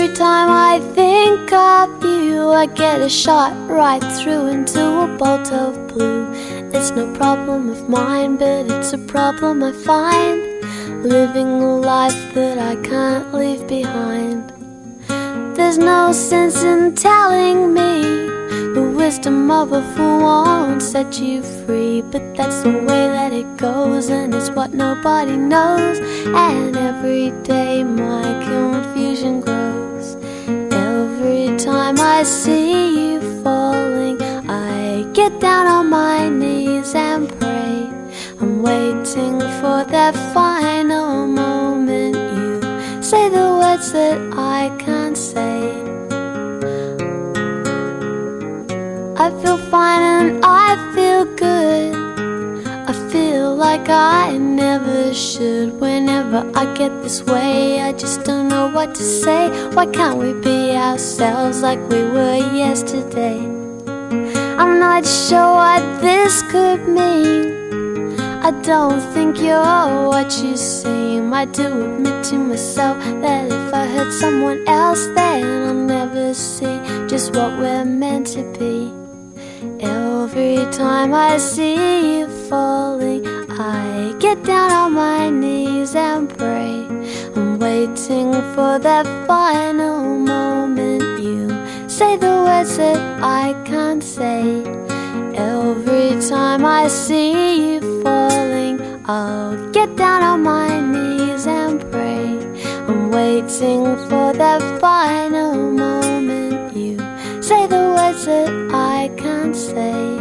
Every time I think of you, I get a shot right through into a bolt of blue. It's no problem of mine, but it's a problem I find, living a life that I can't leave behind. There's no sense in telling me the wisdom of a fool won't set you free, but that's the way that it goes, and it's what nobody knows. And every day my confusion grows. Every time I see you falling, I get down on my knees and pray. I'm waiting for that final moment you say the words that I can't say. I feel fine and I feel good. I feel like I never should. Whenever I get this way, I just don't know what to say. Why can't we be ourselves like we were yesterday? I'm not sure what this could mean. I don't think you're what you seem. I do admit to myself that if I hurt someone else, then I'll never see just what we're meant to be. Every time I see you falling, I get down on my knees and pray. I'm waiting for that final moment you say the words that I can't say. Every time I see you falling, I'll get down on my knees and pray. I'm waiting for that final moment you say the words that I can't say.